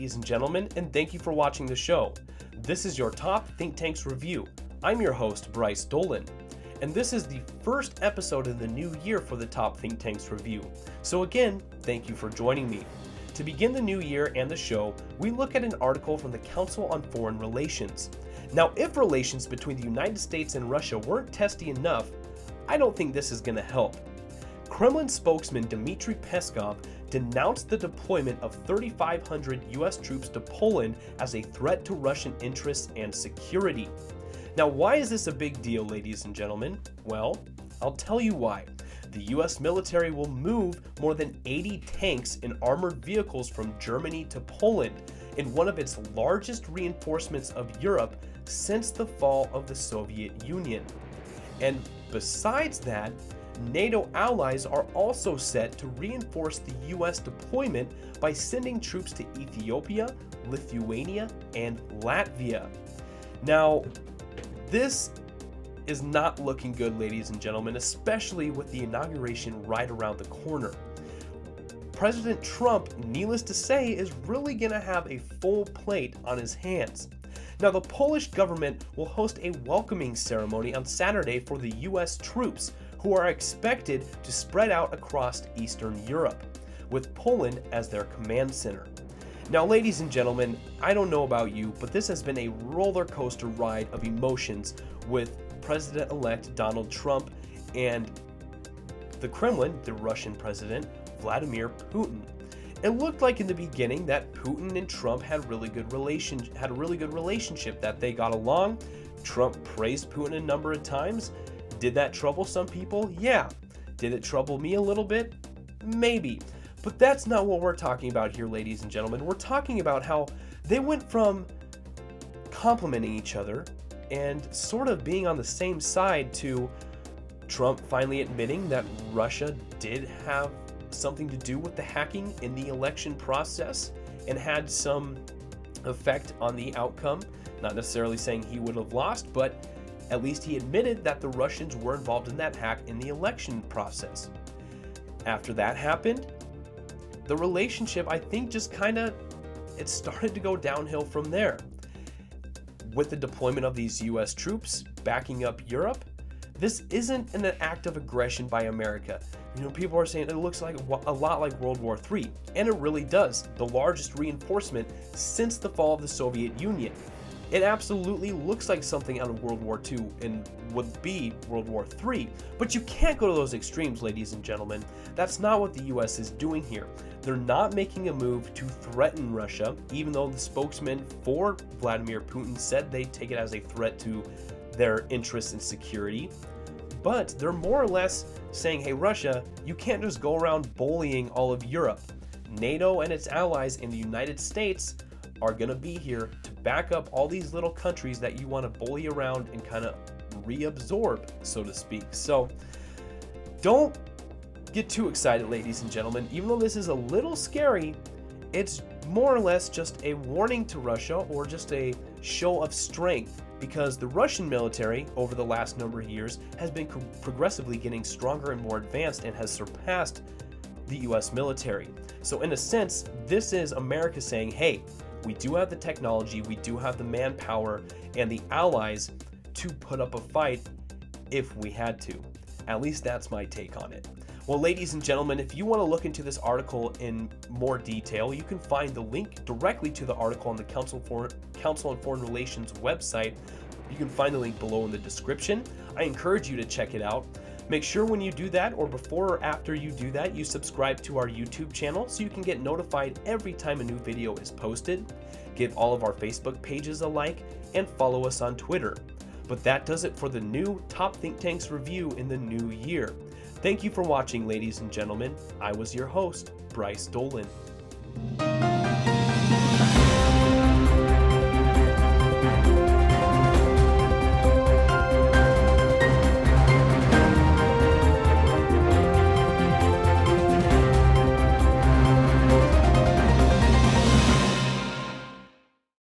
ladies and gentlemen, and thank you for watching the show. This is your Top Think Tanks Review. I'm your host, Bryce Dolan, and this is the first episode of the new year for the Top Think Tanks Review. So again, thank you for joining me. To begin the new year and the show, we look at an article from the Council on Foreign Relations. Now, if relations between the United States and Russia weren't testy enough, I don't think this is going to help. Kremlin spokesman Dmitry Peskov denounced the deployment of 3,500 US troops to Poland as a threat to Russian interests and security. Now, why is this a big deal, ladies and gentlemen? Well, I'll tell you why. The US military will move more than 80 tanks and armored vehicles from Germany to Poland in one of its largest reinforcements of Europe since the fall of the Soviet Union. And besides that, NATO allies are also set to reinforce the US deployment by sending troops to Ethiopia, Lithuania, and Latvia. Now, this is not looking good, ladies and gentlemen, especially with the inauguration right around the corner. President Trump, needless to say, is really going to have a full plate on his hands. Now, the Polish government will host a welcoming ceremony on Saturday for the US troops, who are expected to spread out across Eastern Europe, with Poland as their command center. Now, ladies and gentlemen, I don't know about you, but this has been a roller coaster ride of emotions with President-elect Donald Trump and the Kremlin, the Russian president, Vladimir Putin. It looked like in the beginning that Putin and Trump had a really good relationship, that they got along. Trump praised Putin a number of times. Did that trouble some people? Yeah. Did it trouble me a little bit? Maybe. But that's not what we're talking about here, ladies and gentlemen. We're talking about how they went from complimenting each other and sort of being on the same side to Trump finally admitting that Russia did have something to do with the hacking in the election process and had some effect on the outcome. Not necessarily saying he would have lost, but at least he admitted that the Russians were involved in that hack in the election process. After that happened, the relationship, I think, just it started to go downhill from there. With the deployment of these US troops backing up Europe, this isn't an act of aggression by America. People are saying it looks like a lot like World War III, and it really does. The largest reinforcement since the fall of the Soviet Union. It absolutely looks like something out of World War II and would be World War III, but you can't go to those extremes, ladies and gentlemen. That's not what the US is doing here. They're not making a move to threaten Russia, even though the spokesman for Vladimir Putin said they take it as a threat to their interests and security. But they're more or less saying, hey, Russia, you can't just go around bullying all of Europe. NATO and its allies in the United States are going to be here to back up all these little countries that you want to bully around and kind of reabsorb, so to speak. So don't get too excited, ladies and gentlemen. Even though this is a little scary, it's more or less just a warning to Russia, or just a show of strength, because the Russian military over the last number of years has been progressively getting stronger and more advanced and has surpassed the US military. So in a sense, this is America saying, hey, we do have the technology, we do have the manpower and the allies to put up a fight if we had to. At least that's my take on it. Well, ladies and gentlemen, if you want to look into this article in more detail, you can find the link directly to the article on the Council on Foreign Relations website. You can find the link below in the description. I encourage you to check it out. Make sure when you do that, or before or after you do that, you subscribe to our YouTube channel so you can get notified every time a new video is posted. Give all of our Facebook pages a like and follow us on Twitter. But that does it for the new Top Think Tanks review in the new year. Thank you for watching, ladies and gentlemen. I was your host, Bryce Dolan.